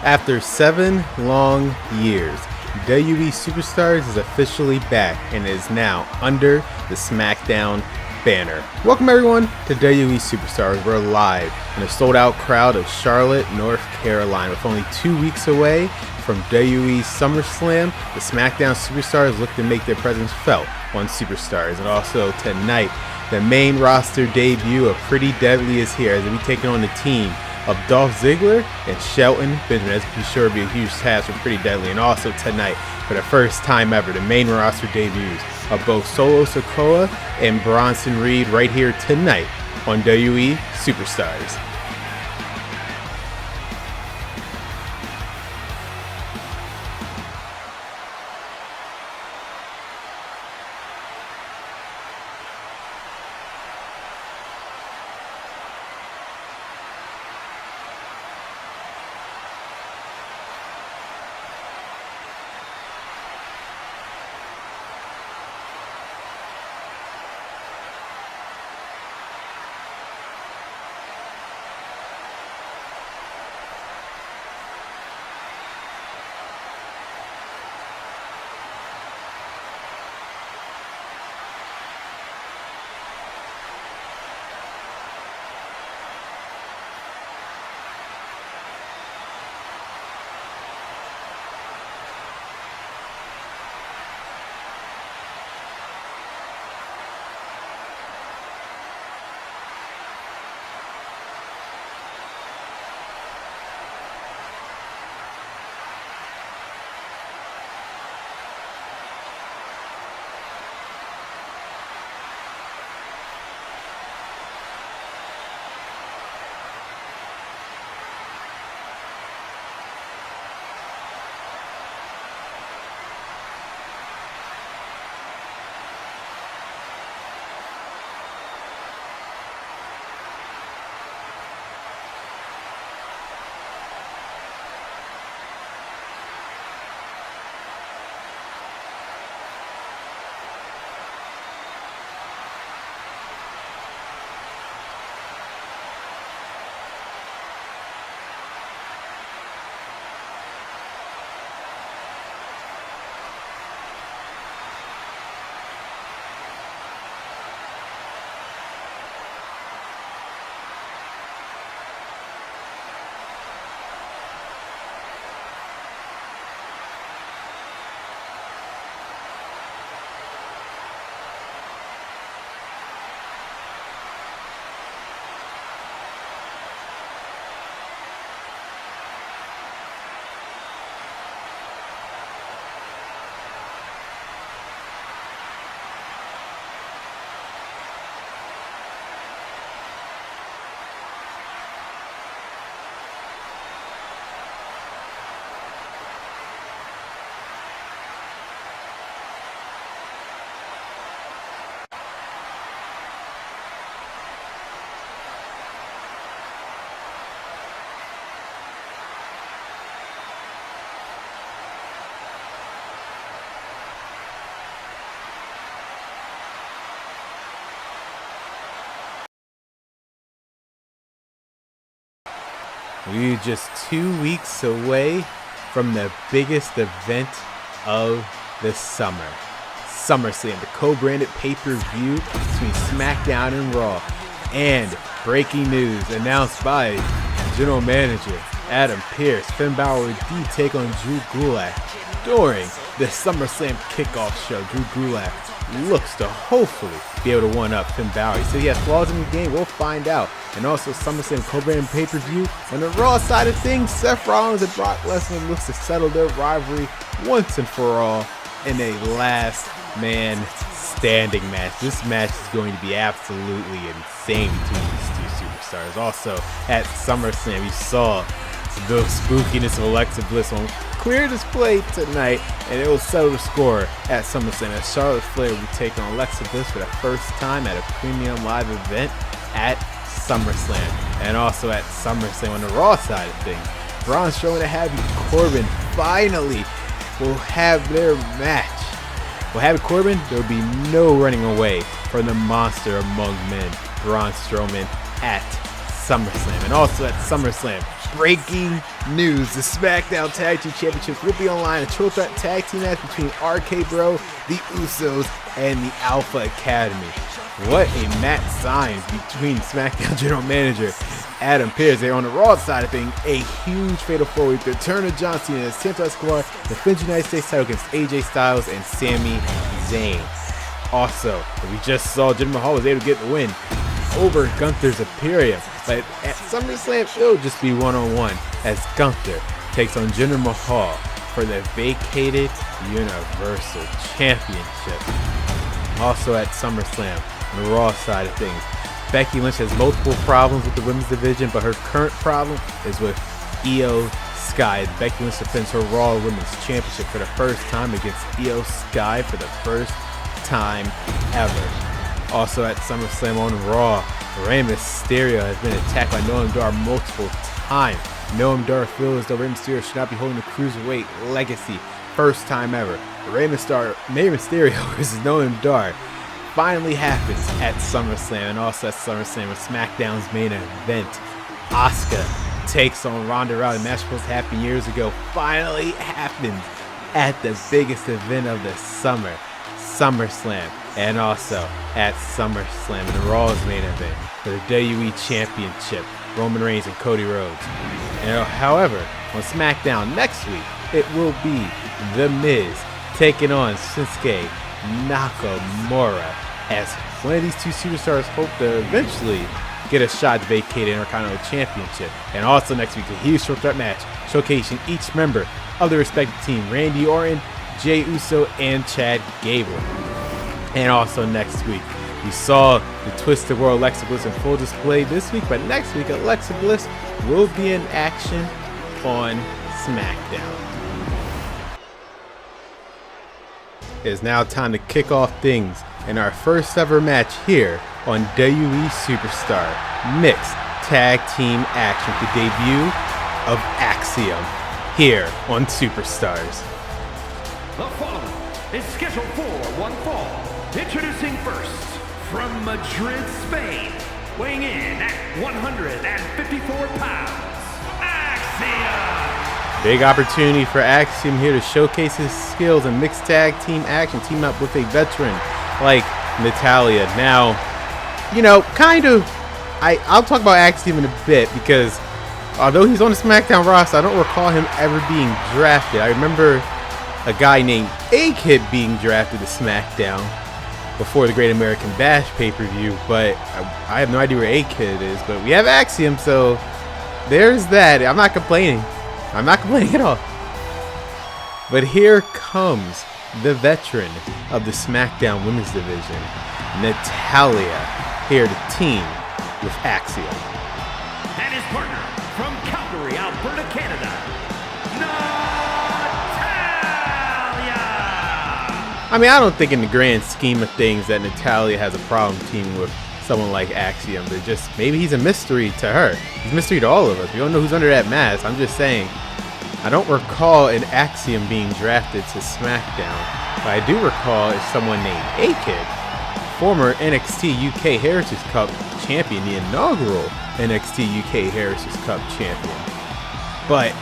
After 7 long years, WWE Superstars is officially back and is now under the Smackdown banner. Welcome everyone to WWE Superstars. We're live in a sold out crowd of Charlotte, North Carolina. With only 2 weeks away from WWE Summerslam, the Smackdown Superstars look to make their presence felt on Superstars. And also tonight, the main roster debut of Pretty Deadly is here as we taking on the team of Dolph Ziggler and Shelton Benjamin. That's be sure to be a huge task for Pretty Deadly. And also tonight, for the first time ever, the main roster debuts of both Solo Sikoa and Bronson Reed right here tonight on WWE Superstars. We're just 2 weeks away from the biggest event of the summer. Summerslam, the co-branded pay-per-view between Smackdown and Raw. And breaking news announced by General Manager Adam Pearce, Finn Balor would take on Drew Gulak during the SummerSlam kickoff show. Drew Gulak looks to hopefully be able to one-up Finn Balor. He said he has flaws in the game. We'll find out. And also SummerSlam co-branded pay-per-view. On the Raw side of things, Seth Rollins and Brock Lesnar looks to settle their rivalry once and for all in a last man standing match. This match is going to be absolutely insane between these two superstars. Also at SummerSlam, we saw the spookiness of Alexa Bliss on clear display tonight, and it will settle the score at SummerSlam as Charlotte Flair will be taking on Alexa Bliss for the first time at a premium live event at SummerSlam. And also at SummerSlam on the Raw side of things, Braun Strowman and Happy Corbin finally will have their match. With Happy Corbin, there will be no running away from the monster among men, Braun Strowman, at SummerSlam. And also at SummerSlam, Breaking news, the Smackdown Tag Team Championships will be online. A triple threat tag team match between RK Bro, the Usos, and the Alpha Academy. What a match signed between Smackdown General Manager Adam Pearce. They're on the Raw side of things. A huge fatal 4-way return of John Cena as Sikoa defends United States title against AJ Styles and Sami Zayn. Also, we just saw Jinder Mahal was able to get the win over Gunther's Imperium, but at SummerSlam it'll just be one-on-one as Gunther takes on Jinder Mahal for the vacated Universal Championship. Also at SummerSlam, on the Raw side of things, Becky Lynch has multiple problems with the women's division, but her current problem is with Io Sky. Becky Lynch defends her Raw Women's Championship for the first time against Io Sky for the first time ever. Also at SummerSlam on Raw, Rey Mysterio has been attacked by Noam Dar multiple times. Noam Dar feels as though Rey Mysterio should not be holding the Cruiserweight legacy. First time ever. Rey Mysterio versus Noam Dar finally happens at SummerSlam, and also at SummerSlam with SmackDown's main event. Asuka takes on Ronda Rousey. The match supposed to happen years ago finally happens at the biggest event of the summer, SummerSlam. And also at SummerSlam in the Raw's main event for the WWE Championship, Roman Reigns and Cody Rhodes. And however, on SmackDown next week, it will be The Miz taking on Shinsuke Nakamura, as one of these two superstars hope to eventually get a shot to vacate the Intercontinental Championship. And also next week, a huge triple threat match showcasing each member of the respective team: Randy Orton, Jey Uso, and Chad Gable. And also next week, we saw the Twisted World Alexa Bliss in full display this week, but next week Alexa Bliss will be in action on SmackDown. It is now time to kick off things in our first ever match here on WWE Superstar Mixed Tag Team Action, the debut of Axiom here on Superstars. The following is scheduled for one fall. Introducing first, from Madrid, Spain, weighing in at 154 pounds, Axiom! Big opportunity for Axiom here to showcase his skills in mixed tag team action, team up with a veteran like Natalya. Now, I'll talk about Axiom in a bit, because although he's on the SmackDown roster, I don't recall him ever being drafted. I remember a guy named A-Kid being drafted to SmackDown before the Great American Bash pay-per-view, but I have no idea where A-Kid is. But we have Axiom, so there's that. I'm not complaining. I'm not complaining at all. But here comes the veteran of the SmackDown Women's Division, Natalya, here to team with Axiom. And his partner from Calgary, Alberta, Canada, I mean, I don't think in the grand scheme of things that Natalya has a problem teaming with someone like Axiom. But just maybe he's a mystery to her. He's a mystery to all of us. We don't know who's under that mask. I'm just saying, I don't recall an Axiom being drafted to SmackDown. But I do recall it's someone named A-Kid, former NXT UK Heritage Cup champion, the inaugural NXT UK Heritage Cup champion. But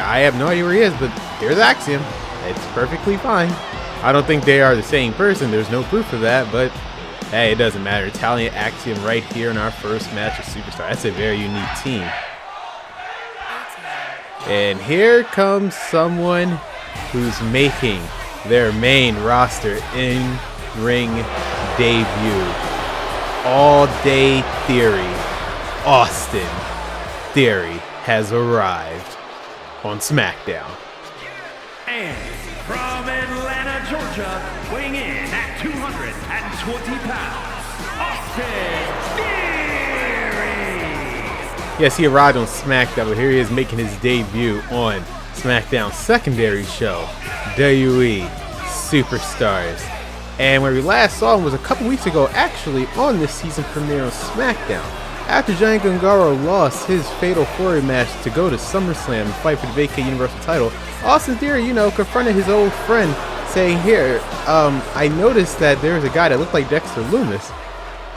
I have no idea where he is, but here's Axiom. It's perfectly fine. I don't think they are the same person. There's no proof of that, but hey, it doesn't matter. Natalya and Axiom right here in our first match of Superstar. That's a very unique team. And here comes someone who's making their main roster in-ring debut. All Day Theory, Austin Theory, has arrived on SmackDown. And from Atlanta, Georgia, weighing in at 220 pounds, Austin Theory! Yes, he arrived on SmackDown, but here he is making his debut on SmackDown's secondary show, WWE Superstars. And where we last saw him was a couple weeks ago, actually, on this season premiere on SmackDown. After Johnny Gargano lost his fatal 4-way match to go to SummerSlam and fight for the vacant Universal title, Austin Theory, confronted his old friend, saying, here, I noticed that there was a guy that looked like Dexter Lumis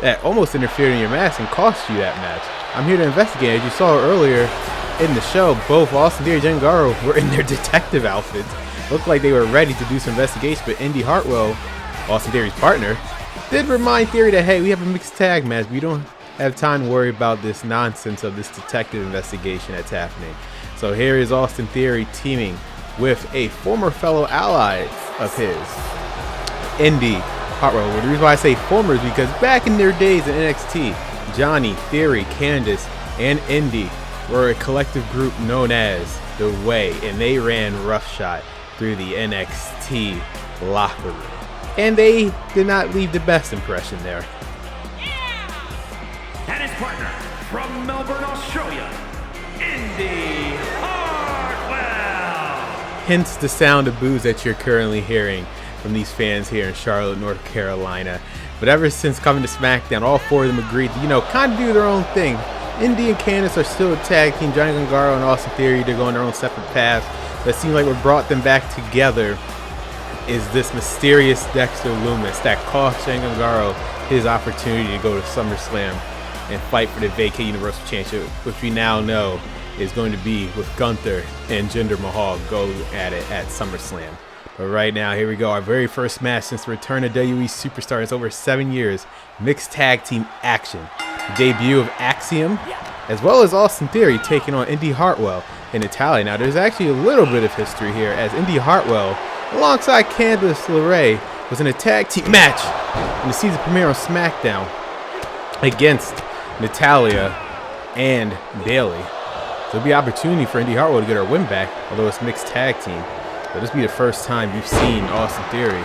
that almost interfered in your match and cost you that match. I'm here to investigate. As you saw earlier, in the show, both Austin Theory and Gargano were in their detective outfits. Looked like they were ready to do some investigation, but Indi Hartwell, Austin Theory's partner, did remind Theory that, hey, we have a mixed tag match. We don't have time to worry about this nonsense of this detective investigation that's happening. So here is Austin Theory teaming with a former fellow ally of his, Indi Hartwell. Well, the reason why I say former is because back in their days in NXT, Johnny, Theory, Candice, and Indi were a collective group known as The Way, and they ran roughshod through the NXT locker room. And they did not leave the best impression there. And his partner from Melbourne, Australia, Indi Hartwell. Hence the sound of boos that you're currently hearing from these fans here in Charlotte, North Carolina. But ever since coming to SmackDown, all four of them agreed to, kind of do their own thing. Indi and Candice are still a tag team. Johnny Gargano and Austin Theory, they're going their own separate paths. But it seems like what brought them back together is this mysterious Dexter Lumis that cost Johnny Gargano his opportunity to go to SummerSlam and fight for the vacant Universal Championship, which we now know is going to be with Gunther and Jinder Mahal go at it at SummerSlam. But right now, here we go. Our very first match since the return of WWE Superstar. It's over 7 years. Mixed tag team action. The debut of Axiom, as well as Austin Theory taking on Indi Hartwell and Natalya. Now, there's actually a little bit of history here, as Indi Hartwell, alongside Candice LeRae, was in a tag team match in the season premiere on Smackdown against Natalya and Bayley. So it'll be an opportunity for Indi Hartwell to get her win back, although it's mixed tag team. But this will be the first time you've seen Austin Theory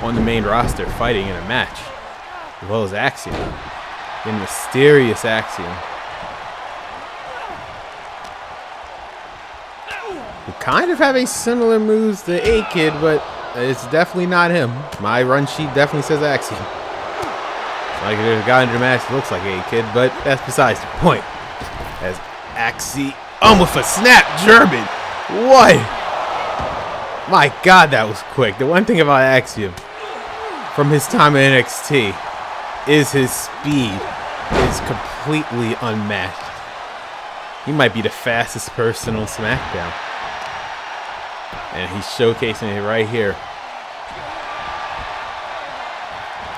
on the main roster fighting in a match, as well as Axiom, in mysterious Axiom, who kind of have a similar moves to A-Kid, but it's definitely not him. My run sheet definitely says Axiom. Like there's a guy in the match that looks like A-Kid, but that's besides the point. As Axiom with a snap German. What? My God, that was quick. The one thing about Axiom from his time in NXT is his speed is completely unmatched. He might be the fastest person on SmackDown. And he's showcasing it right here.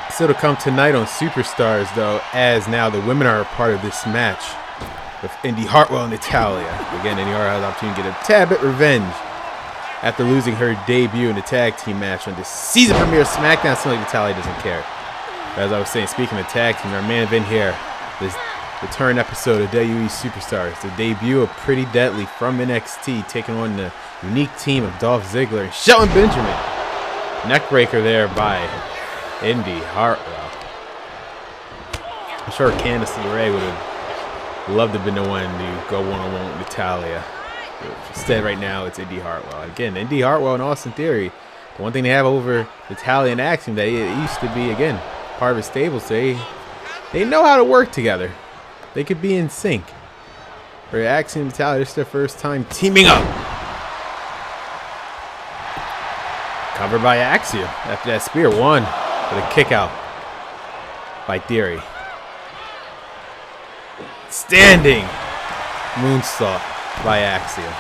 Still to come tonight on Superstars, though, as now the women are a part of this match with Indi Hartwell and Natalya. Again, Indi Hartwell has the opportunity to get a tad bit revenge after losing her debut in the tag team match on the season premiere of SmackDown. Seems like Natalya doesn't care. But as I was saying, speaking of tag team, our main event here, this return episode of WWE Superstars, the debut of Pretty Deadly from NXT, taking on the unique team of Dolph Ziggler and Shelton Benjamin. Neckbreaker there by Indi Hartwell. I'm sure Candice LeRae would have loved to have been the one to go one-on-one with Natalya. Instead, right now, it's Indi Hartwell. Again, Indi Hartwell and Austin Theory, the one thing they have over Natalya and Axiom, that it used to be, again, part of a stable, so they know how to work together. They could be in sync. For Axiom and Natalya, this is their first time teaming up. Covered by Axiom after that spear. One with a kick out by Theory. Standing moonsault by Axiom.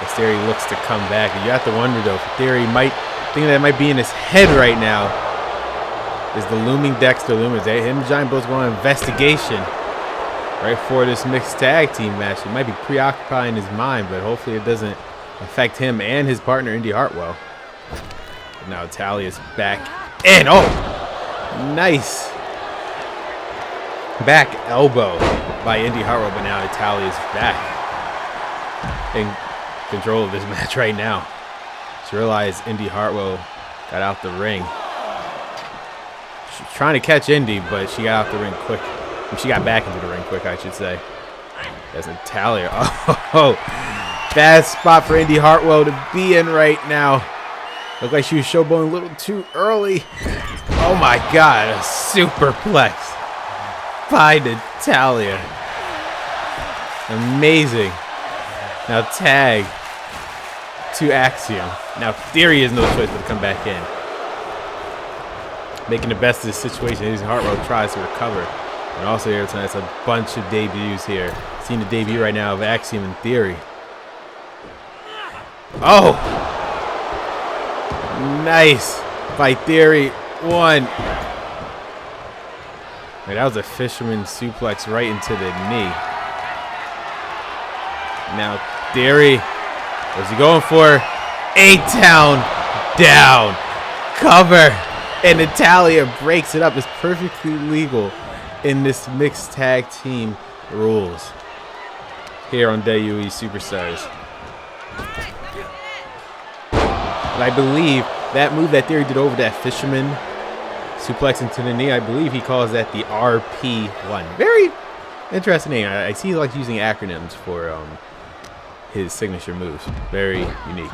As Theory looks to come back. And you have to wonder, though, if Theory might think that might be in his head right now is the looming Dexter Lumis. Him and Giant Bill's going on investigation right before this mixed tag team match. It might be preoccupying his mind, but hopefully it doesn't affect him and his partner, Indi Hartwell. Now Natalya's back. And, oh, nice back elbow by Indi Hartwell, but now Natalya's back in control of this match right now. Just realized Indi Hartwell got out the ring. She's trying to catch Indi, but she got out the ring quick. She got back into the ring quick, I should say. That's Natalya. Oh, bad spot for Indi Hartwell to be in right now. Looked like she was showboating a little too early. Oh my God, a superplex by Natalya. Amazing. Now tag to Axiom. Now Theory has no choice but to come back in. Making the best of the situation. Indi Hartwell tries to recover. And also here tonight, it's a bunch of debuts here. Seeing the debut right now of Axiom in Theory. Oh! Nice by Theory. 1. Wait, that was a fisherman suplex right into the knee. Now Theory, what's he going for? A-Town down. Cover. And Natalya breaks it up. It's perfectly legal in this mixed tag team rules here on WWE Superstars. And I believe that move that Theory did over that fisherman suplex into the knee, I believe he calls that the RP1. Very interesting name. I see he likes using acronyms for his signature moves. Very unique.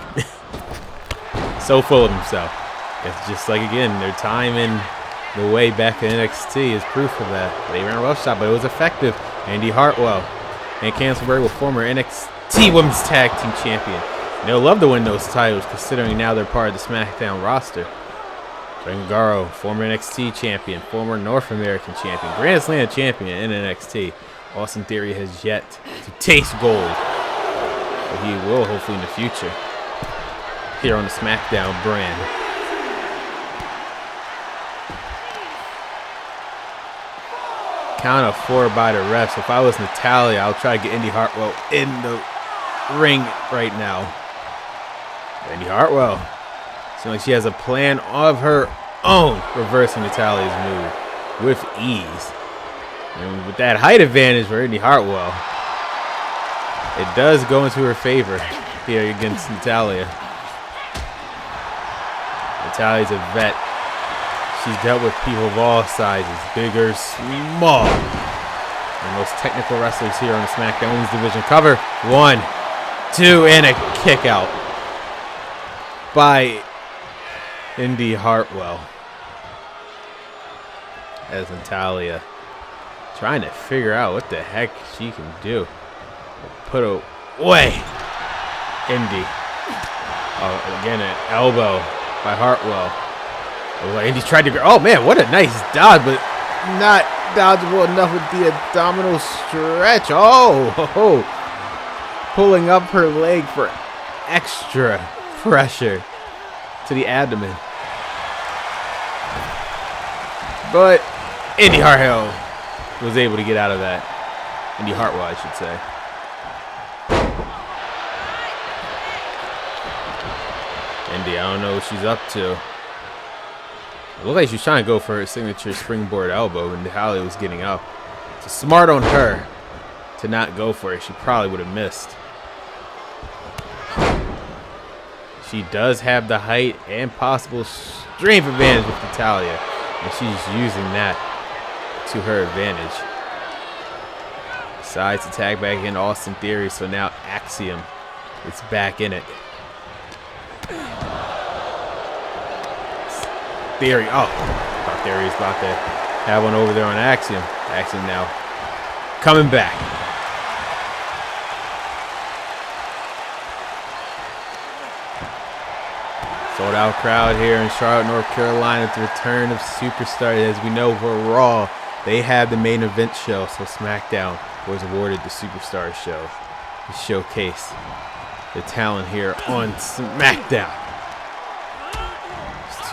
So full of himself. It's just like, again, their time in the way back in NXT is proof of that. They ran a rough shot, but it was effective. Indi Hartwell and Cancelberry were former NXT Women's Tag Team Champion. And they'll love to win those titles, considering now they're part of the Smackdown roster. Rengaro, former NXT Champion, former North American Champion, Grand Slam Champion in NXT. Austin Theory has yet to taste gold, but he will hopefully in the future here on the Smackdown brand. Count of 4 by the refs. If I was Natalya, I'll try to get Indi Hartwell in the ring right now. Indi Hartwell seems like she has a plan of her own, reversing Natalya's move with ease. And with that height advantage for Indi Hartwell, it does go into her favor here against Natalya. Natalya's a vet. She's dealt with people of all sizes, big or small. The most technical wrestlers here on the SmackDown Women's Division. Cover. 1, 2, and a kick out by Indi Hartwell. As Natalya trying to figure out what the heck she can do. Put away. Indi. Oh, again, an elbow by Hartwell. Indy tried to go. Oh man, what a nice dodge, but not dodgeable enough with the abdominal stretch. Oh, pulling up her leg for extra pressure to the abdomen. But Indi Hartwell was able to get out of that. Indi Hartwell, I should say. Indi, I don't know what she's up to. It looked like she was trying to go for her signature springboard elbow, and Natalya was getting up. So smart on her to not go for it. She probably would have missed. She does have the height and possible strength advantage with Natalya, and she's using that to her advantage. Decides to tag back in Austin Theory, so now Axiom is back in it. Theory, oh, thought Theory was about to have one over there on Axiom. Axiom now coming back. Sold out crowd here in Charlotte, North Carolina at the return of Superstars. As we know, for Raw, they had the main event show, so SmackDown was awarded the Superstars show to showcase the talent here on SmackDown.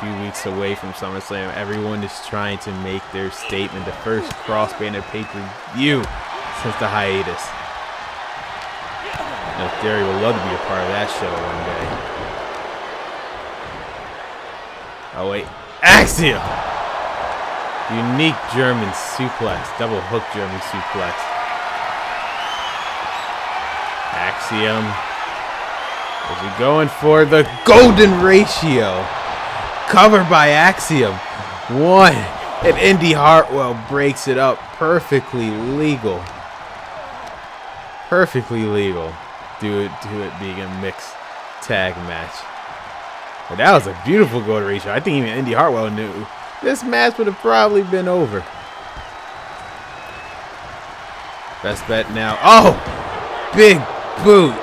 2 weeks away from SummerSlam. Everyone is trying to make their statement. The first cross-banner pay-per-view since the hiatus. Now, Theory would love to be a part of that show one day. Oh wait, Axiom! Unique German suplex, double hook German suplex. Axiom. Is he going for the golden ratio? Covered by Axiom. 1. And Indi Hartwell breaks it up. Perfectly legal. Perfectly legal. Do it being a mixed tag match. But that was a beautiful golden ratio. I think even Indi Hartwell knew this match would have probably been over. Best bet now. Oh! Big boot.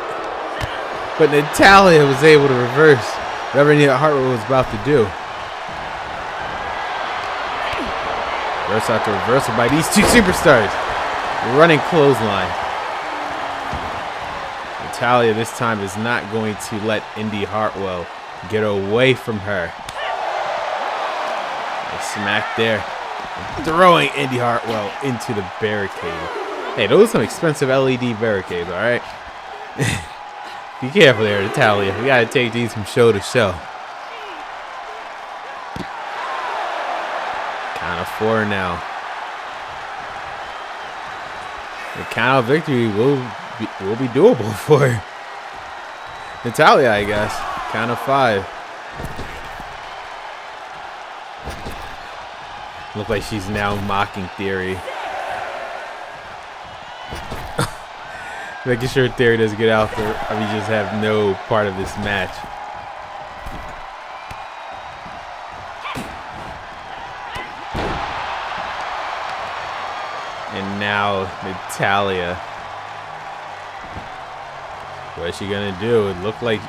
But Natalya was able to reverse whatever Indi Hartwell was about to do. Reversal after reversal by these two superstars. Running clothesline. Natalya this time is not going to let Indi Hartwell get away from her. Nice smack there. Throwing Indi Hartwell into the barricade. Hey, those are some expensive LED barricades, alright? Be careful there, Natalya. We gotta take these from show to show. Count of 4 now. The count of victory will be doable for Natalya, I guess. Count of 5. Look like she's now mocking Theory. Making sure Theory doesn't get out for, just have no part of this match. And now Natalya. What is she gonna do? It looked like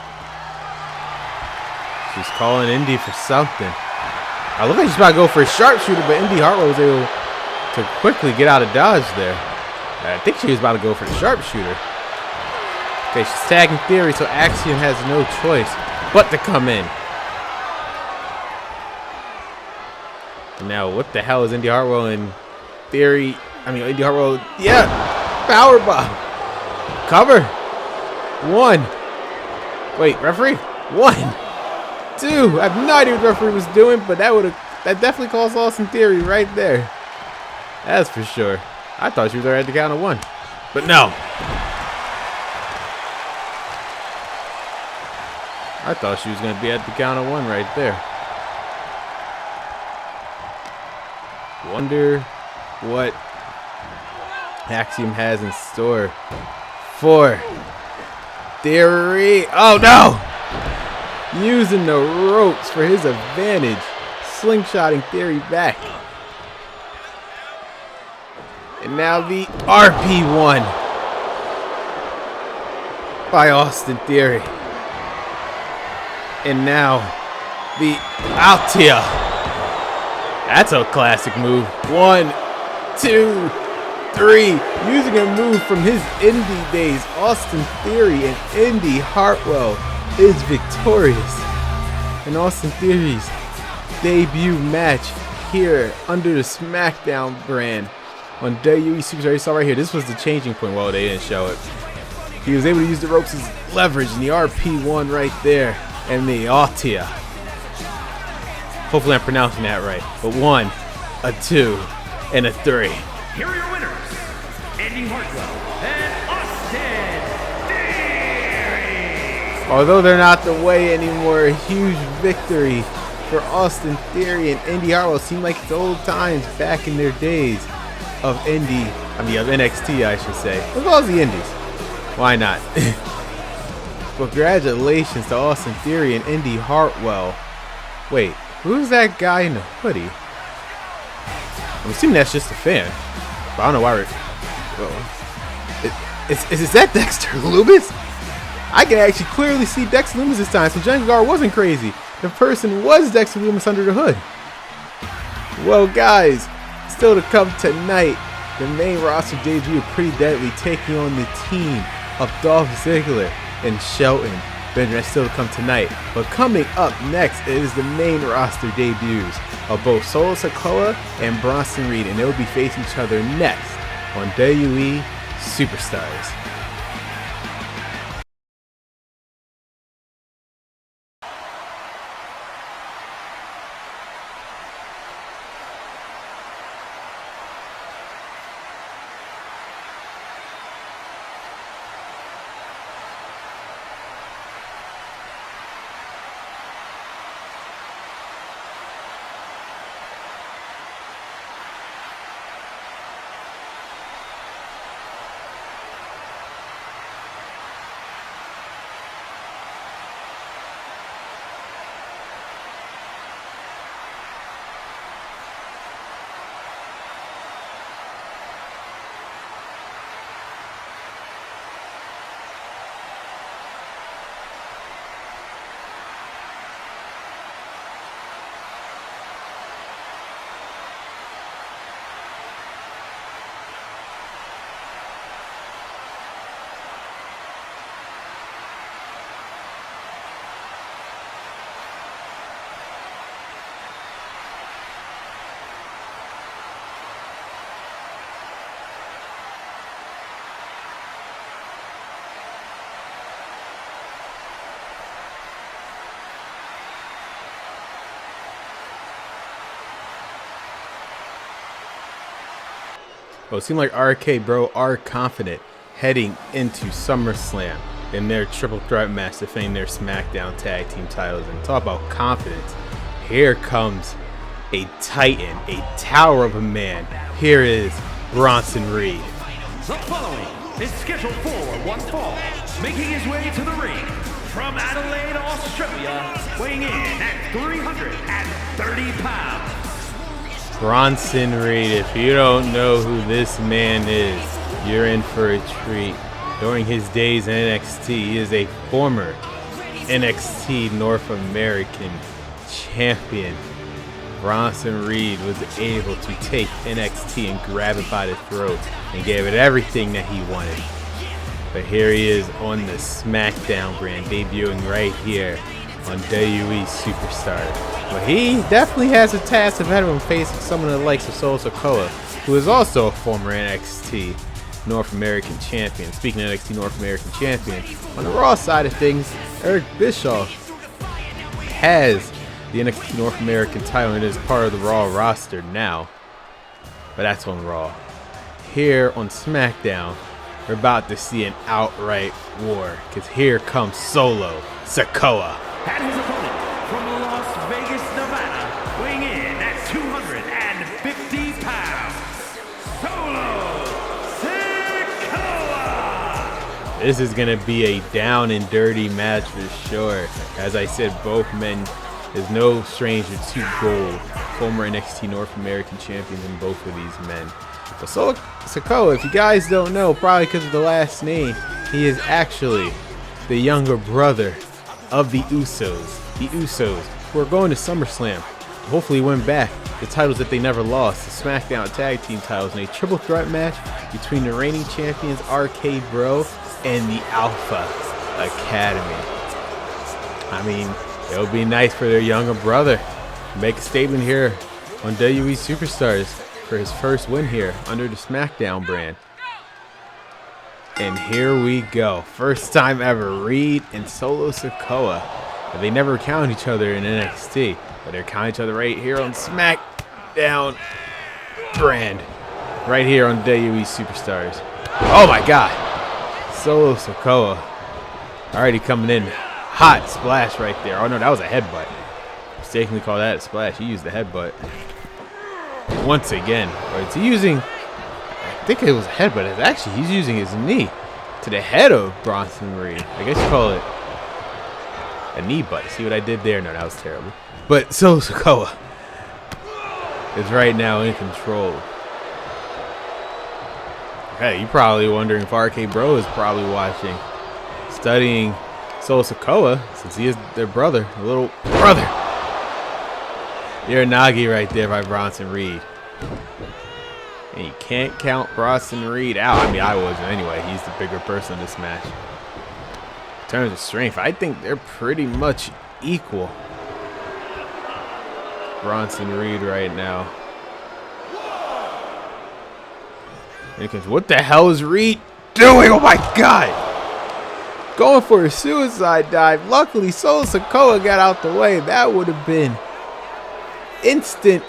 she's calling Indi for something. I look like she's about to go for a sharpshooter, but Indi Hartwell was able to quickly get out of dodge there. I think she was about to go for the sharpshooter. Okay, she's tagging Theory, so Axiom has no choice but to come in. And now, what the hell is Indi Hartwell and Theory? Indi Hartwell, yeah, powerbomb. Cover. 1. Wait, referee? 1, 2. I have no idea what the referee was doing, but that definitely caused Austin Theory right there. That's for sure. I thought she was already at the count of 1, but no. I thought she was going to be at the count of 1 right there. Wonder what Axiom has in store for Theory. Oh no! Using the ropes for his advantage. Slingshotting Theory back. And now the RP1 by Austin Theory. And now the Altia. That's a classic move. 1, 2, 3. Using a move from his Indi days. Austin Theory and Indi Hartwell is victorious in Austin Theory's debut match here under the Smackdown brand on WWE Superstar. You saw right here, this was the changing point. Well, they didn't show it. He was able to use the ropes as leverage, and the RP1 right there, and the Altia. Hopefully I'm pronouncing that right. But 1, a 2, and a 3. Here are your winners, Indi Hartwell and Austin Theory. Although they're not the way anymore, a huge victory for Austin Theory and Indi Hartwell. Seemed like it's old times back in their days of of NXT, I should say, as well as the Indies. Why not? Congratulations to Austin Theory and Indi Hartwell. Wait, who's that guy in the hoodie? I'm assuming that's just a fan, but I don't know why is that Dexter Lumis? I can actually clearly see Dexter Lumis this time, so Jungle Guard wasn't crazy. The person was Dexter Lumis under the hood. Well, guys, still to come tonight, the main roster debut, Pretty Deadly, taking on the team of Dolph Ziggler and Shelton Benjamin. That's still to come tonight. But coming up next is the main roster debuts of both Sikoa and Bronson Reed, and they will be facing each other next on WWE Superstars. Well, it seems like RK Bro are confident heading into SummerSlam in their triple threat match defending their SmackDown tag team titles. And talk about confidence. Here comes a titan, a tower of a man. Here is Bronson Reed. The following is scheduled for one fall, making his way to the ring from Adelaide, Australia, weighing in at 330 pounds. Bronson Reed, if you don't know who this man is, you're in for a treat. During his days in NXT, he is a former NXT North American champion. Bronson Reed was able to take NXT and grab it by the throat and gave it everything that he wanted. But here he is on the Smackdown brand, debuting right here on WWE Superstars. But he definitely has a task ahead of him facing someone of the likes of Sikoa, who is also a former NXT North American champion. Speaking of NXT North American champion, on the Raw side of things, Eric Bischoff has the NXT North American title and is part of the Raw roster now. But that's on Raw. Here on SmackDown, we're about to see an outright war, because here comes Solo Sikoa. And his opponent from Las Vegas, Nevada, weighing in at 250 pounds, Solo Sikoa. This is going to be a down and dirty match for sure. As I said, both men is no stranger to gold. Former NXT North American champions in both of these men. But Sikoa, if you guys don't know, probably because of the last name, he is actually the younger brother of the Usos. The Usos, who are going to SummerSlam to hopefully win back the titles that they never lost, the SmackDown tag team titles, in a triple threat match between the reigning champions RK Bro and the Alpha Academy. I mean, it would be nice for their younger brother to make a statement here on WWE Superstars for his first win here under the Smackdown brand. And here we go. First time ever, Reed and Solo Sikoa. They never counted each other in NXT, but they're counting each other right here on Smackdown brand. Right here on WWE Superstars. Oh my God. Solo Sikoa already coming in. Hot splash right there. Oh no, that was a headbutt. Mistakenly called that a splash. He used the headbutt. Once again. Or is he using... I think it was a headbutt. It's actually, he's using his knee to the head of Bronson Reed. I guess you call it a knee butt. See what I did there? No, that was terrible. But Solo Sikoa is right now in control. Hey, you're probably wondering if RK Bro is probably watching, studying Solo Sikoa, since he is their brother, a little brother. Uranagi right there by Bronson Reed. And you can't count Bronson Reed out. I mean, I wasn't anyway. He's the bigger person in this match. In terms of strength, I think they're pretty much equal. Bronson Reed right now. Because what the hell is Reed doing? Oh my God! Going for a suicide dive. Luckily, Solo Sikoa got out the way. That would have been instant,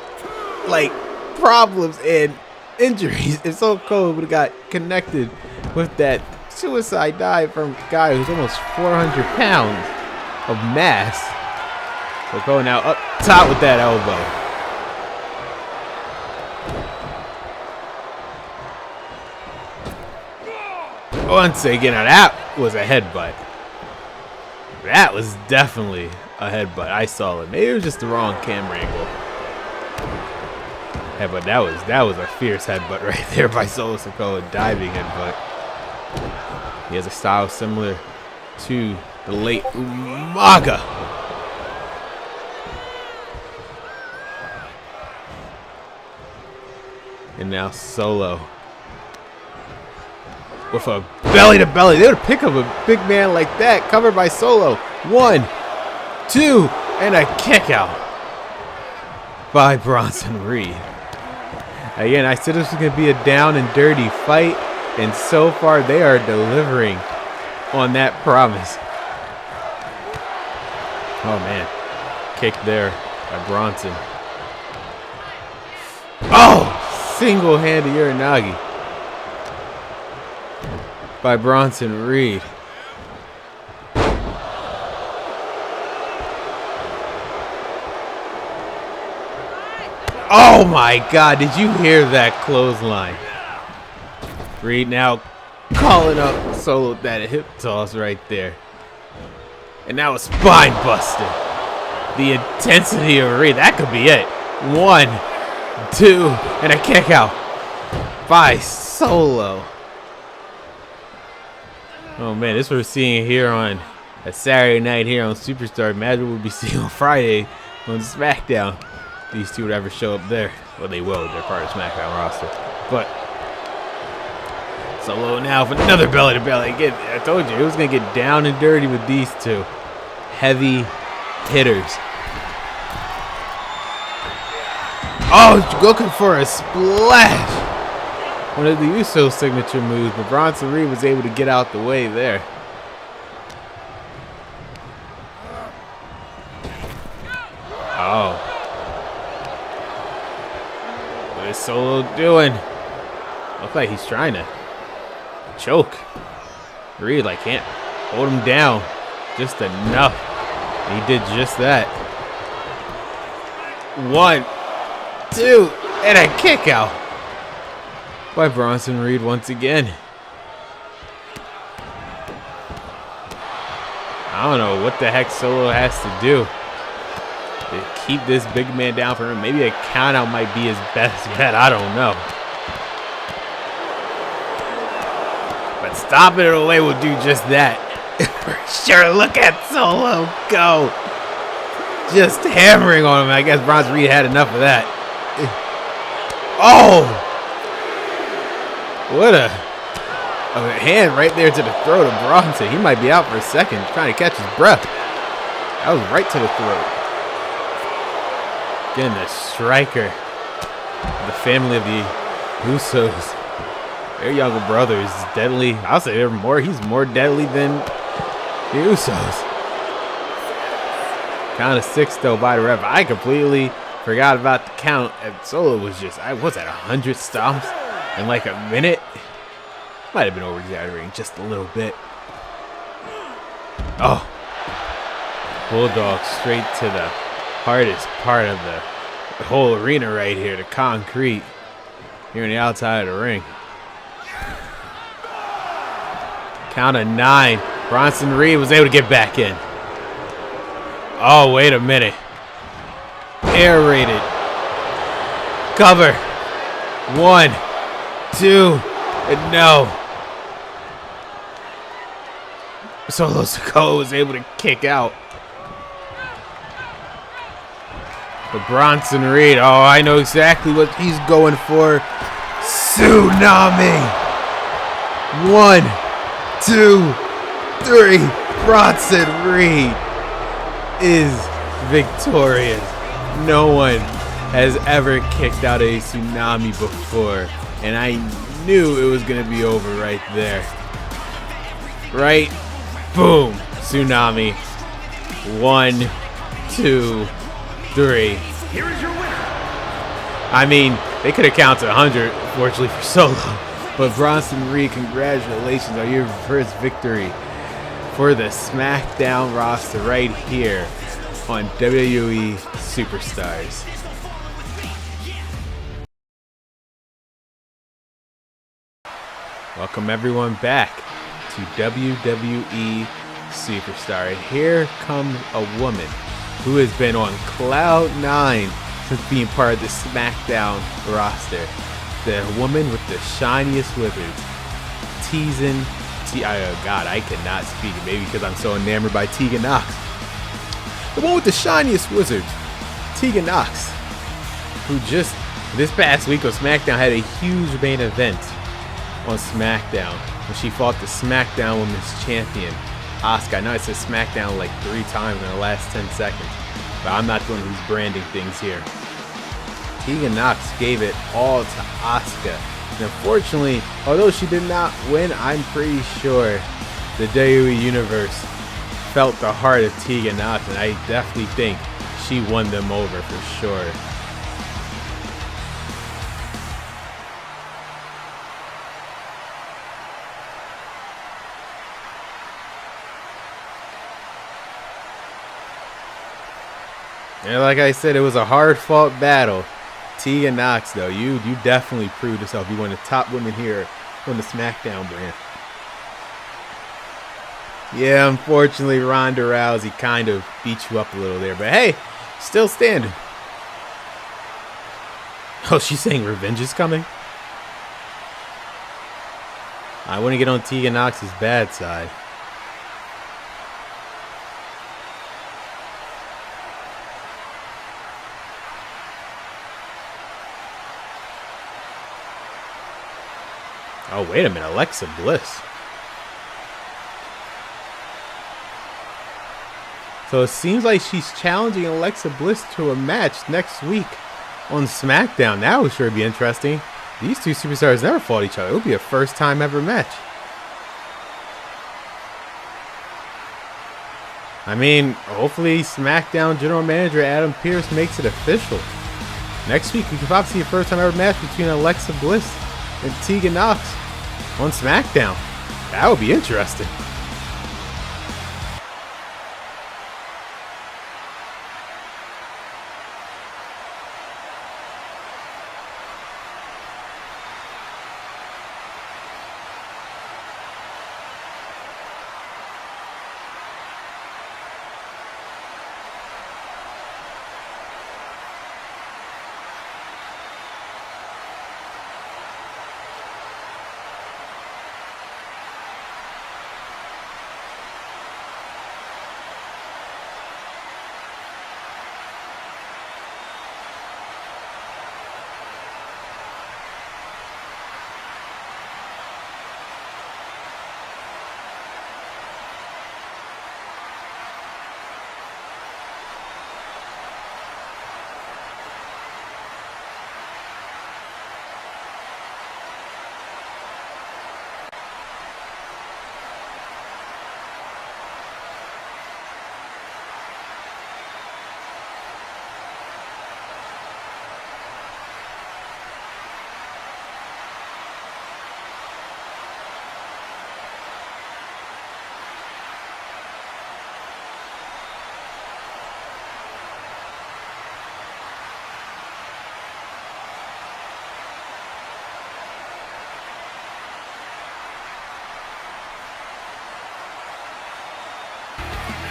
like, problems and injuries if Solo Sikoa would have got connected with that suicide dive from a guy who's almost 400 pounds of mass. Sikoa now up top with that elbow. Once again, now that was a headbutt. That was definitely a headbutt. I saw it. Maybe it was just the wrong camera angle. Headbutt. That was a fierce headbutt right there by Solo Sikoa, diving headbutt. He has a style similar to the late Umaga. And now Solo with a belly to belly. They would pick up a big man like that, covered by Solo. 1, 2, and a kick out by Bronson Reed. Again, I said this was going to be a down and dirty fight, and so far they are delivering on that promise. Oh man, kick there by Bronson. Oh, single-handed Uranagi. by Bronson Reed. Oh my God, did you hear that clothesline? Reed now calling up Solo with that hip toss right there. And now a spine buster. The intensity of Reed, that could be it. 1, 2, and a kick out by Solo. Oh man, this we're seeing here on a Saturday night here on Superstar. Imagine we'll be seeing on Friday on SmackDown. These two would ever show up there. Well, they will. They're part of SmackDown roster. But Solo now for another belly to belly. Again, I told you it was gonna get down and dirty with these two heavy hitters. Oh, looking for a splash. One of the Usos' signature moves, but Bronson Reed was able to get out the way there. Oh. What is Solo doing? Looks like he's trying to choke. Reed like can't hold him down just enough. He did just that. 1, 2, and a kick out by Bronson Reed once again. I don't know what the heck Solo has to do to keep this big man down for him. Maybe a count out might be his best bet. I don't know. But stopping it away will do just that. For sure. Look at Solo go. Just hammering on him. I guess Bronson Reed had enough of that. Oh! What a hand right there to the throat of Bronson. He might be out for a second trying to catch his breath. That was right to the throat. Again, the striker, the family of the Usos. Their younger brother is deadly. I'll say he's more deadly than the Usos. Count of 6 though by the ref. I completely forgot about the count. And Solo was just, I was at 100 stomps in like a minute. Might have been over exaggerating just a little bit. Oh. Bulldog straight to the hardest part of the whole arena right here, the concrete. Here on the outside of the ring. Count of 9. Bronson Reed was able to get back in. Oh, wait a minute. Air rated. Cover. 1, 2, and no. Solo Sikoa was able to kick out. But Bronson Reed, oh, I know exactly what he's going for. Tsunami. 1, 2, 3. Bronson Reed is victorious. No one has ever kicked out a tsunami before, and I knew it was gonna be over right there. Right? Boom. Tsunami. 1, 2, 3. Here is your winner. I mean, they could have counted 100, fortunately for Solo. But Bronson Reed, congratulations on your first victory for the SmackDown roster right here on WWE Superstars. Welcome everyone back to WWE Superstar. And here comes a woman who has been on cloud 9 since being part of the SmackDown roster. The woman with the shiniest wizards, Tegan. God, I cannot speak. Maybe because I'm so enamored by Tegan Knox. The one with the shiniest wizards, Tegan Knox, who just this past week on SmackDown had a huge main event on SmackDown when she fought the SmackDown Women's Champion, Asuka. I know I said SmackDown like 3 times in the last 10 seconds, but I'm not the one who's branding things here. Tegan Knox gave it all to Asuka. And unfortunately, although she did not win, I'm pretty sure the WWE Universe felt the heart of Tegan Knox, and I definitely think she won them over for sure. And like I said, it was a hard-fought battle. Tegan Knox, though, you definitely proved yourself. You one of the top women here on the Smackdown brand. Yeah, unfortunately, Ronda Rousey kind of beat you up a little there. But hey, still standing. Oh, she's saying revenge is coming? I want to get on Tegan Knox's bad side. Oh, wait a minute. Alexa Bliss. So it seems like she's challenging Alexa Bliss to a match next week on SmackDown. That would sure be interesting. These two superstars never fought each other. It would be a first time ever match. I mean, hopefully SmackDown General Manager Adam Pearce makes it official. Next week, we could probably see a first time ever match between Alexa Bliss and Tegan Knox on SmackDown. That would be interesting.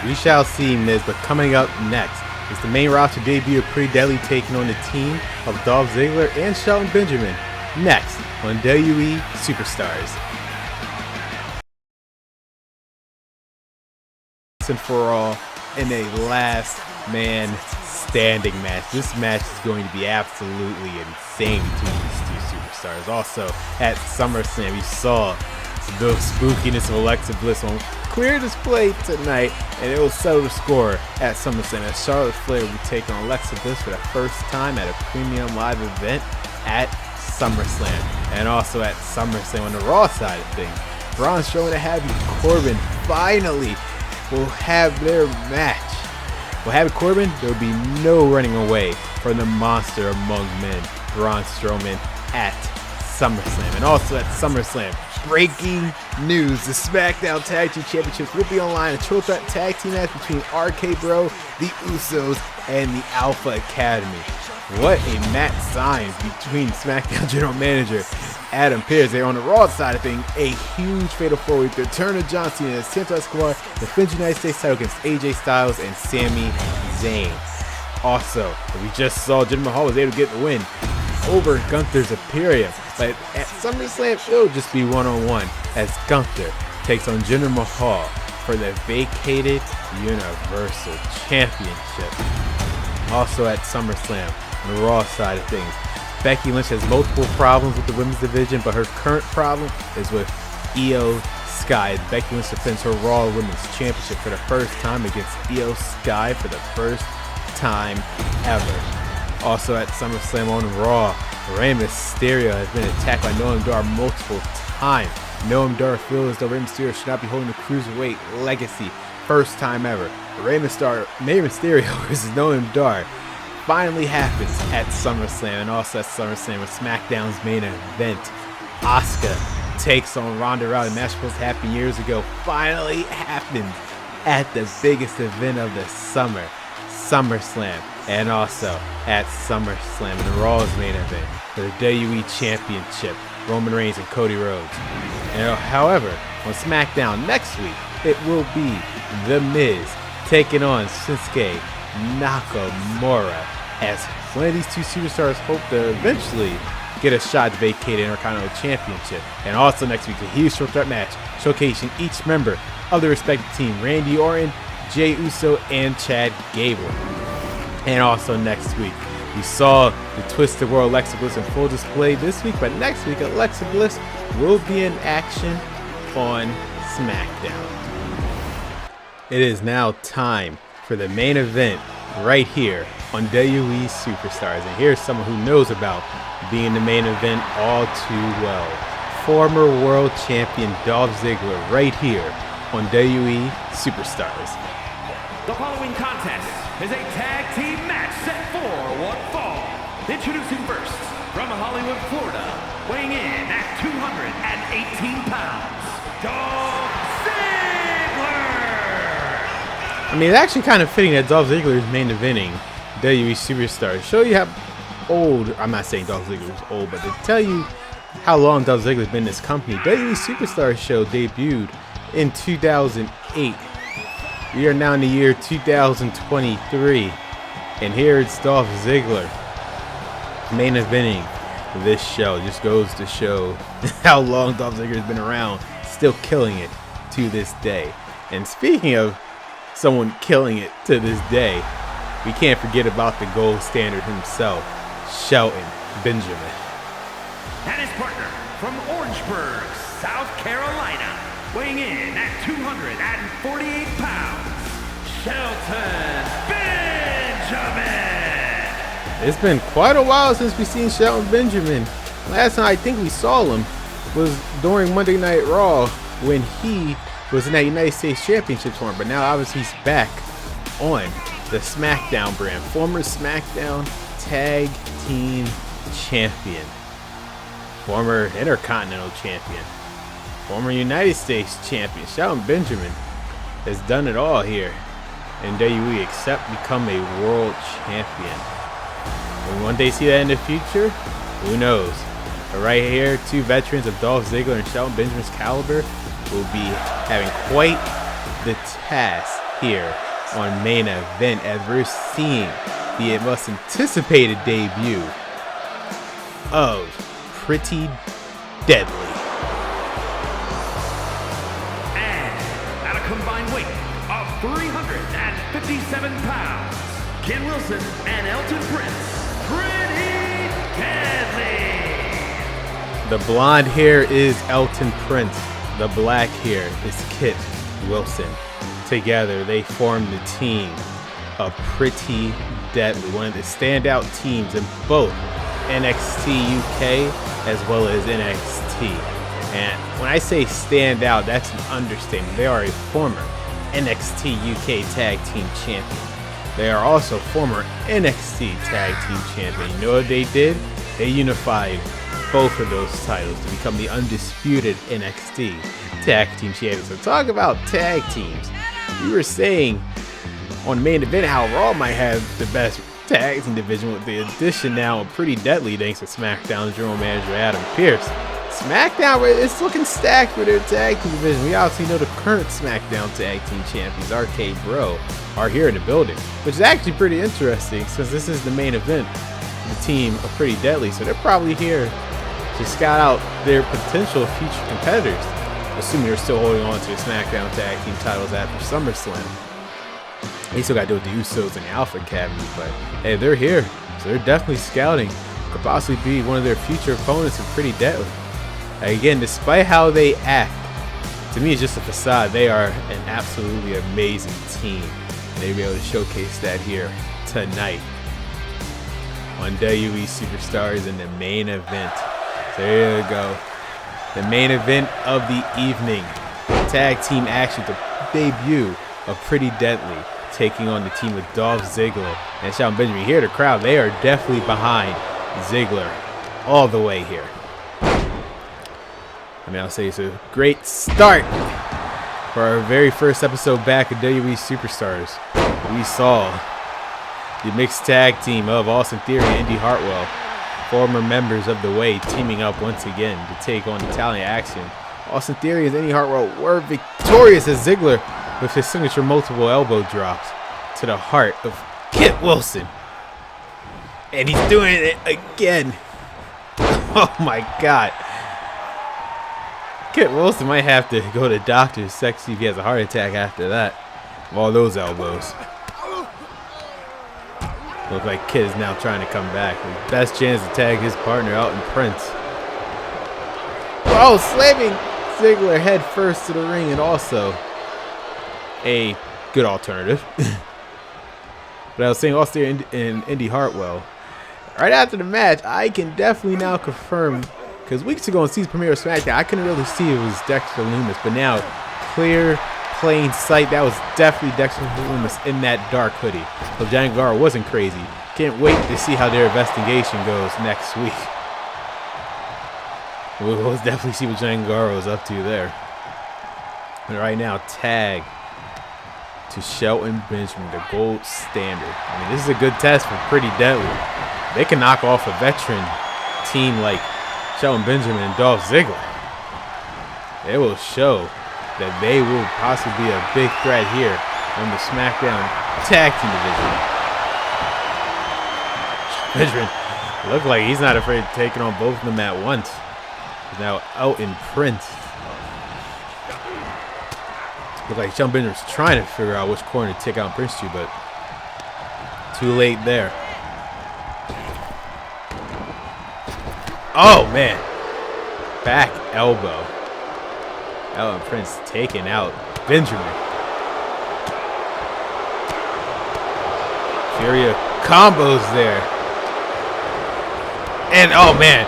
We shall see, Miz, but coming up next is the main roster debut of Pretty Deadly taking on the team of Dolph Ziggler and Shelton Benjamin. Next on WWE Superstars. And for all in a last man standing match. This match is going to be absolutely insane between these two superstars. Also at SummerSlam, you saw the spookiness of Alexa Bliss on clear display tonight, and it will settle the score at SummerSlam as Charlotte Flair will be taking on Alexa Bliss for the first time at a premium live event at SummerSlam. And also at SummerSlam on the Raw side of things, Braun Strowman and Happy Corbin finally will have their match. With Happy Corbin, there will be no running away from the monster among men, Braun Strowman, at SummerSlam. And also at SummerSlam, breaking news, the Smackdown Tag Team Championships will be online. A triple threat tag team match between RK Bro, the Usos, and the Alpha Academy. What a match sign between SmackDown General Manager Adam Pearce. They're on the Raw side of things. A huge fatal four-way return of John Cena and Santos Escobar defends United States title against AJ Styles and Sami Zayn. Also, we just saw Jinder Mahal was able to get the win over Gunther's Imperium. But at SummerSlam, it'll just be one-on-one as Gunther takes on Jinder Mahal for the vacated Universal Championship. Also at SummerSlam, on the Raw side of things, Becky Lynch has multiple problems with the women's division, but her current problem is with Io Sky. Becky Lynch defends her Raw Women's Championship for the first time against Io Sky for the first time ever. Also at SummerSlam on Raw, Rey Mysterio has been attacked by Noam Dar multiple times. Noam Dar feels as though Rey Mysterio should not be holding the Cruiserweight legacy. First time ever. Rey Mysterio versus Noam Dar finally happens at SummerSlam. And also at SummerSlam with SmackDown's main event, Asuka takes on Ronda Rousey. Match supposed to happen years ago finally happened at the biggest event of the summer, SummerSlam, and also at SummerSlam in the Raw's main event for the WWE Championship, Roman Reigns and Cody Rhodes. And however, on SmackDown next week, it will be The Miz taking on Shinsuke Nakamura, as one of these two superstars hope to eventually get a shot to vacate the Intercontinental Championship. And also next week, a huge triple threat match showcasing each member of the respective team, Randy Orton, Jey Uso, and Chad Gable. And also next week, we saw the Twisted World Alexa Bliss in full display this week, but next week Alexa Bliss will be in action on SmackDown. It is now time for the main event right here on WWE Superstars. And here's someone who knows about being the main event all too well. Former world champion Dolph Ziggler right here on WWE Superstars. The following contest is a tag team match set for one fall. Introducing first, from Hollywood, Florida, weighing in at 218 pounds, Dolph Ziggler! I mean, it's actually kind of fitting that Dolph Ziggler is main eventing WWE Superstars. Show you how old, I'm not saying Dolph Ziggler is old, but to tell you how long Dolph Ziggler's been in this company, WWE Superstars show debuted in 2008. We are now in the year 2023, and here it's Dolph Ziggler main eventing this show. Just goes to show how long Dolph Ziggler's been around, still killing it to this day. And speaking of someone killing it to this day, we can't forget about the gold standard himself, Shelton Benjamin. And his partner from Orangeburg, South Carolina, weighing in at 248 pounds, Shelton Benjamin. It's been quite a while since we've seen Shelton Benjamin. Last time I think we saw him was during Monday Night Raw when he was in that United States Championship tournament, but now obviously he's back on the Smackdown brand. Former Smackdown Tag Team Champion. Former Intercontinental Champion. Former United States Champion. Shelton Benjamin has done it all here in WWE except become a world champion. Will one day see that in the future? Who knows? But right here, two veterans of Dolph Ziggler and Shelton Benjamin's caliber will be having quite the task here on main event, as we're seeing the most anticipated debut of Pretty Deadly. And at a combined weight of 357 pounds, Ken Wilson and Elton Prince, Pretty Deadly. The blonde hair is Elton Prince. The black hair is Kit Wilson. Together, they form the team of Pretty Deadly, one of the standout teams in both NXT UK as well as NXT. And when I say stand out, that's an understatement. They are a former NXT UK Tag Team Champion. They are also former NXT Tag Team Champion. You know what they did? They unified both of those titles to become the undisputed NXT Tag Team Champions. So talk about tag teams. We were saying on the main event how Raw might have the best tag team division, with the addition now of Pretty Deadly thanks to SmackDown's general manager Adam Pearce. SmackDown, it's looking stacked for their tag team division. We obviously know the current SmackDown Tag Team Champions, RK Bro, are here in the building, which is actually pretty interesting since this is the main event for the team of Pretty Deadly. So they're probably here to scout out their potential future competitors, assuming they're still holding on to the SmackDown Tag Team titles after SummerSlam. They still got to do with the Usos and the Alpha Academy, but hey, they're here, so they're definitely scouting. Could possibly be one of their future opponents of Pretty Deadly. Again, despite how they act, to me it's just a facade. They are an absolutely amazing team. And they'll be able to showcase that here tonight on WWE Superstars in the main event. So there you go. The main event of the evening. Tag team action, the debut of Pretty Deadly taking on the team of Dolph Ziggler and Shelton Benjamin. Here, the crowd, they are definitely behind Ziggler all the way here. I mean, I'll say it's a great start for our very first episode back at WWE Superstars. We saw The mixed tag team of Austin Theory and Indi Hartwell, former members of The Way, teaming up once again to take on Natalya Axiom. Austin Theory and Indi Hartwell were victorious as Ziggler, with his signature multiple elbow drops to the heart of Kit Wilson. And he's doing it again. Oh my God. Kit Wilson might have to go to doctor's check, see if he has a heart attack after that. All those elbows. Look like Kit is now trying to come back. His best chance to tag his partner out in Prince. Oh, slamming Ziggler head first to the ring, and also a good alternative. But I was saying Austin and Indi Hartwell. Right after the match, I can definitely now confirm, because weeks ago on season premiere of Smackdown, I couldn't really see it was Dexter Lumis, but now clear, plain sight, that was definitely Dexter Lumis in that dark hoodie. So Giant Garro wasn't crazy. Can't wait to see how their investigation goes next week. We'll definitely see what Giant Garro is up to there. And right now, tag to Shelton Benjamin, the gold standard. I mean, this is a good test for Pretty Deadly. They can knock off a veteran team like Shelton Benjamin and Dolph Ziggler. It will show that they will possibly be a big threat here on the Smackdown tag team division. Benjamin look like he's not afraid of taking on both of them at once. He's now out in Prince. Look like Shelton Benjamin's trying to figure out which corner to take out Prince to, but too late there. Oh man, back elbow. Elton Prince taking out Benjamin. Furia combos there. And oh man,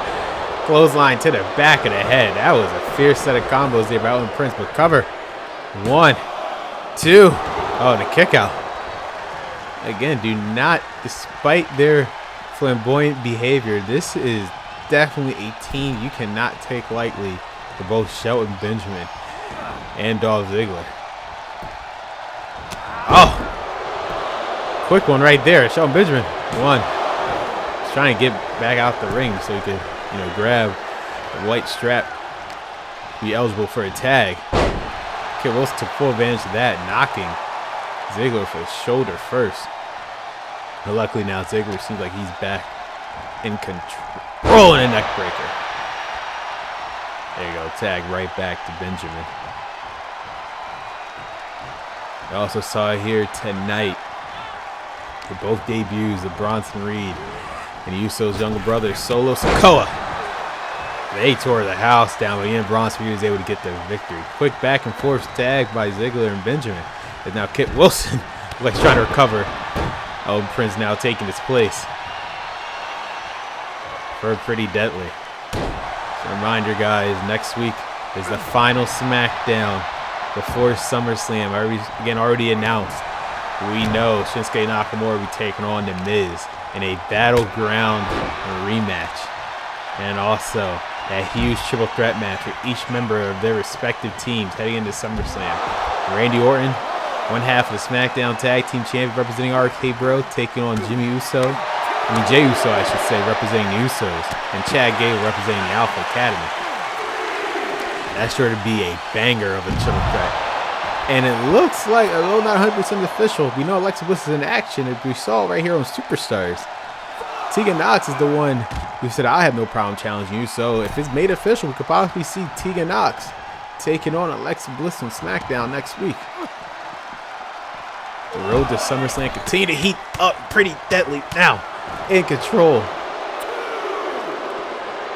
clothesline to the back of the head. That was a fierce set of combos there by Elton Prince, but cover. 1, 2. Oh, the kick out. Again, do not, despite their flamboyant behavior, this is definitely a team you cannot take lightly for both Shelton Benjamin and Dolph Ziggler. Oh, quick one right there. Shelton Benjamin, 1. He's trying to get back out the ring so he could, grab the white strap, be eligible for a tag. Kit Wilson took full advantage of that, knocking Ziggler for the shoulder first. But luckily now Ziggler seems like he's back in control and a neck breaker. There you go, tag right back to Benjamin. I also saw here tonight for both debuts of Bronson Reed and Uso's younger brother, Solo Sikoa. They tore the house down, but again, Bronson Reed was able to get the victory. Quick back and forth tag by Ziggler and Benjamin. And now Kit Wilson like trying to recover. Elton Prince now taking his place for Pretty Deadly. So reminder, guys, next week is the final Smackdown before SummerSlam. Already announced. We know Shinsuke Nakamura will be taking on The Miz in a battleground rematch. And also that huge triple threat match for each member of their respective teams heading into SummerSlam. Randy Orton, one half of the SmackDown Tag Team Champion representing RK Bro, taking on Jey Uso, I should say, representing the Usos, and Chad Gable representing the Alpha Academy. That's sure to be a banger of a triple threat. And it looks like, although not 100% official, we know Alexa Bliss is in action, as we saw right here on Superstars. Tegan Nox is the one who said, I have no problem challenging you. So if it's made official, we could possibly see Tegan Nox taking on Alexa Bliss on SmackDown next week. The road to SummerSlam continue to heat up. Pretty Deadly now in control.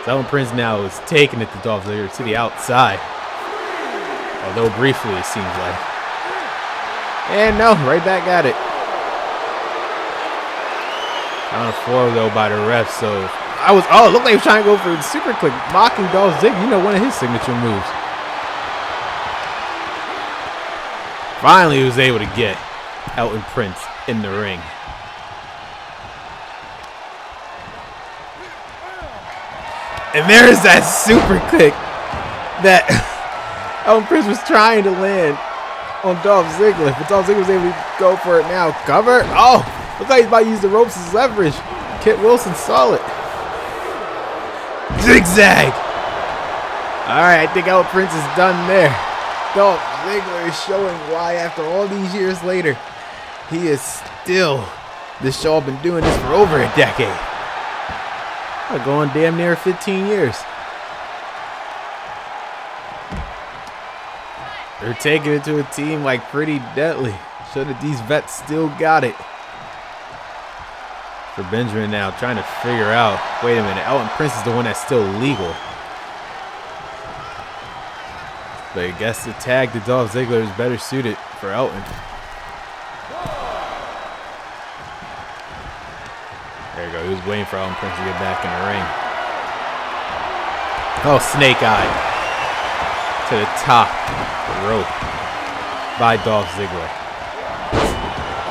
Elton Prince now is taking it to Dolph Ziggler to the outside. Although briefly, it seems like. And no, right back at it. On a 4 though by the ref, so it looked like he was trying to go for the super click, mocking Dolph Ziggler, one of his signature moves. Finally, he was able to get Elton Prince in the ring. And there's that super kick that Elton Prince was trying to land on Dolph Ziggler, but Dolph Ziggler was able to go for it now. Cover. Oh, Looks like he's about to use the ropes as leverage. Kit Wilson saw it. Zigzag. All right, I think Elton Prince is done there. Dolph Ziggler is showing why after all these years later, he is still the show. I've been doing this for over a decade. I'm going damn near 15 years. They're taking it to a team like Pretty Deadly. Show that these vets still got it. For Benjamin now, trying to figure out, wait a minute, Elton Prince is the one that's still legal. But I guess the tag to Dolph Ziggler is better suited for Elton. There you go, he was waiting for Elton Prince to get back in the ring. Oh, snake eye to the top of the rope by Dolph Ziggler.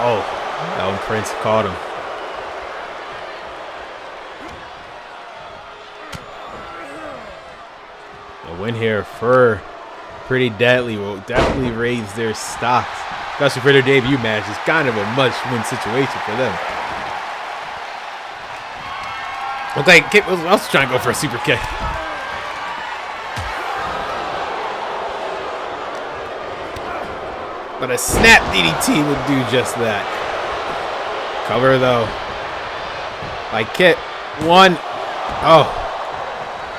Oh, Elton Prince caught him. A win here for Pretty Deadly will definitely raise their stocks, especially for their debut match. It's kind of a must-win situation for them. Looks like Kit was also trying to go for a super kick. But a snap DDT would do just that. Cover though. By Kit. 1. Oh.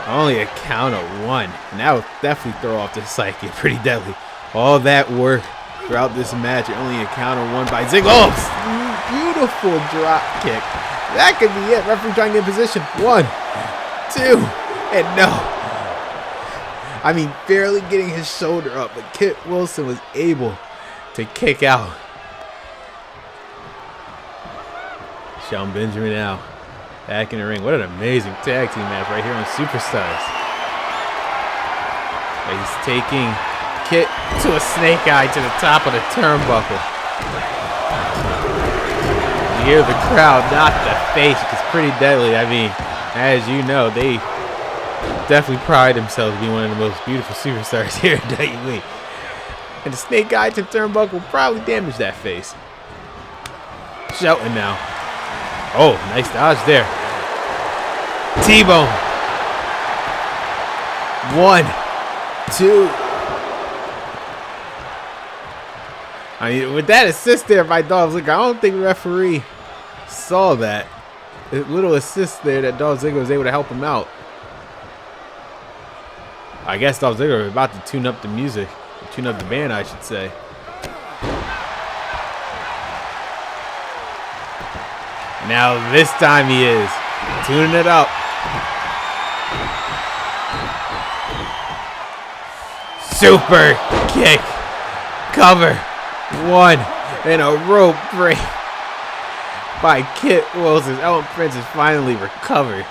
Only a count of 1. And that would definitely throw off the psyche. Pretty Deadly. All that work throughout this match. Only a count of 1 by Ziggler. Oh, beautiful drop kick. That could be it. Referee trying to get in position. 1, 2, and no. I mean, barely getting his shoulder up, but Kit Wilson was able to kick out. Shelton Benjamin now back in the ring. What an amazing tag team match right here on Superstars. He's taking Kit to a snake eye to the top of the turnbuckle. You hear the crowd, not the face, because Pretty Deadly, I mean, as you know, they definitely pride themselves being one of the most beautiful superstars here in WWE. And the snake eye to the turnbuckle will probably damage that face. Shelton now. Oh, nice dodge there. T-bone. 1, 2. I mean, with that assist there by Dolph Ziggler, I don't think the referee saw that. A little assist there that Dolph Ziggler was able to help him out. I guess Dolph Ziggler was about to tune up the music. Tune up the band, I should say. Now this time he is tuning it up. Super kick. Cover. 1 and a rope break by Kit Wilson. Elton Prince has finally recovered.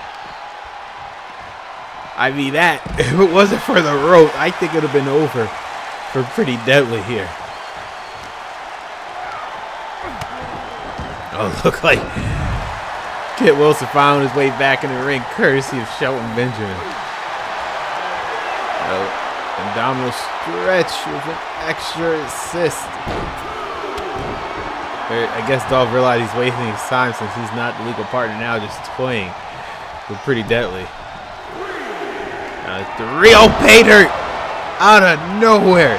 I mean, that, if it wasn't for the rope, I think it would have been over for Pretty Deadly here. Oh, look like Kit Wilson found his way back in the ring, courtesy of Shelton Benjamin. Abdominal stretch with an extra assist. I guess Dolph realized he's wasting his time since he's not the legal partner now, just toying with Pretty Deadly. The real pay dirt out of nowhere.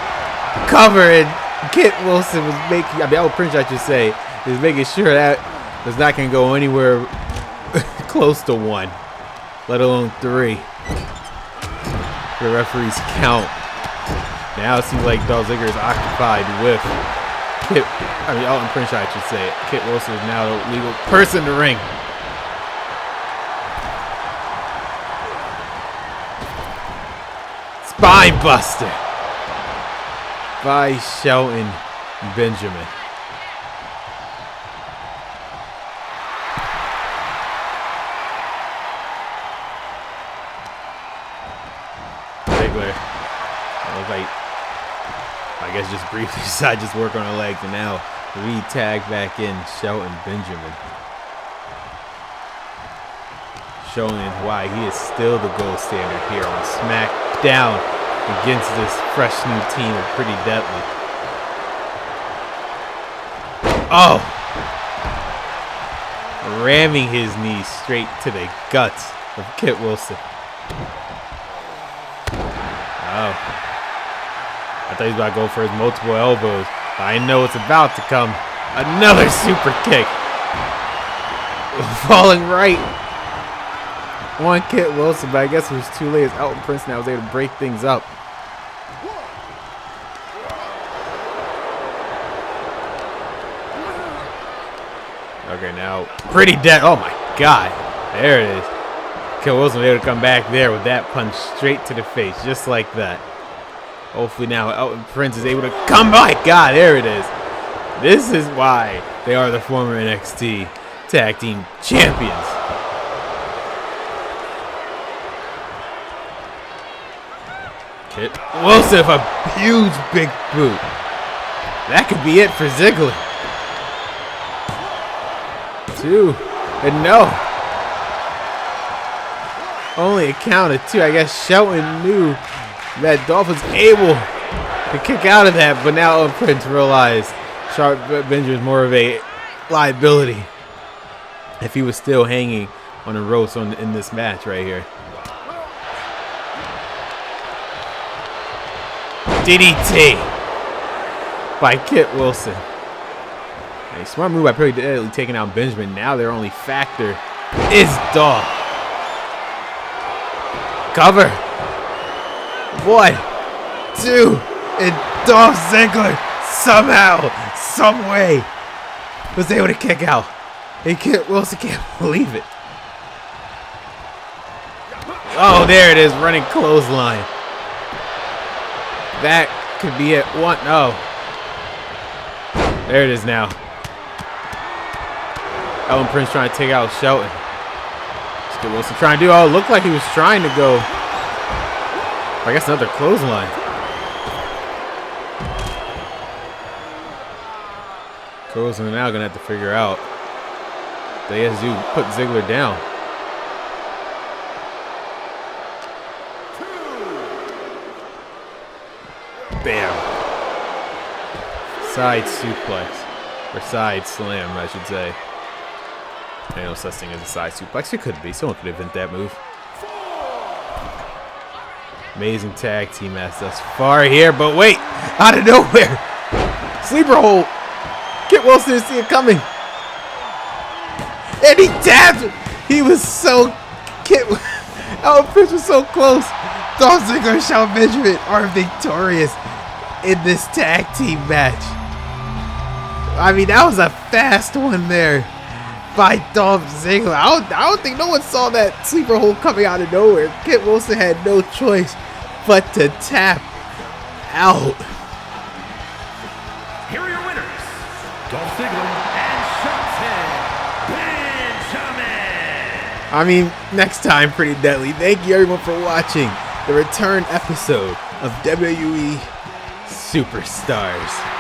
Cover, and Kit Wilson was making, Elton Prince, I should say, is making sure that was not going to go anywhere close to 1, let alone 3. The referee's count. Now it seems like Dolph Ziggler is occupied with Elton Prince, I should say. Kit Wilson is now the legal person in the ring. Spine buster by Shelton Benjamin. Ziggler, I guess just briefly decided just work on her legs, and now re-tag back in Shelton Benjamin. Showing why he is still the gold standard here on Smackdown against this fresh new team of Pretty Deadly. Oh! ramming his knee straight to the guts of Kit Wilson. Oh. I thought he was about to go for his multiple elbows. But I know it's about to come. Another super kick. Falling right on Kit Wilson, but I guess it was too late as Elton Prince now was able to break things up. Okay, now pretty dead. Oh my God. There it is. Kit Wilson was able to come back there with that punch straight to the face, just like that. Hopefully now Elton Prince is able to come. My God, there it is. This is why they are the former NXT Tag Team Champions. Kit Wilson with a huge big boot. That could be it for Ziggler. 2 and no. Only a count of 2. I guess Shelton knew that Dolph was able to kick out of that, but now Elton Prince realized Sharp Benjamin was more of a liability if he was still hanging on the ropes in this match right here. DDT by Kit Wilson. A smart move by Pretty Deadly taking out Benjamin. Now their only factor is Dolph. Cover. 1, 2, and Dolph Ziggler somehow, some way was able to kick out. And Kit Wilson can't believe it. Oh, there it is, running clothesline. That could be it. 1, oh. There it is now. Elton Prince trying to take out Shelton. Kit Wilson trying to do, oh, it looked like he was trying to go. I guess another clothesline. Wilson now gonna have to figure out they has to put Ziggler down. 2. Bam. Side suplex. Or side slam, I should say. I know such thing as a side suplex. It could be. Someone could invent that move. Amazing tag team match thus far here, but wait! Out of nowhere! Sleeper hold! Kit Wilson didn't see it coming. And he tapped it! He was so... Elton Prince was so close. Dolph Ziggler and Shelton Benjamin are victorious in this tag team match. I mean, that was a fast one there by Dolph Ziggler. I don't think no one saw that sleeper hold coming out of nowhere. Kit Wilson had no choice but to tap out. Here are your winners, Dolph Ziggler and Shelton Benjamin. I mean, next time, Pretty Deadly. Thank you everyone for watching the return episode of WWE Superstars.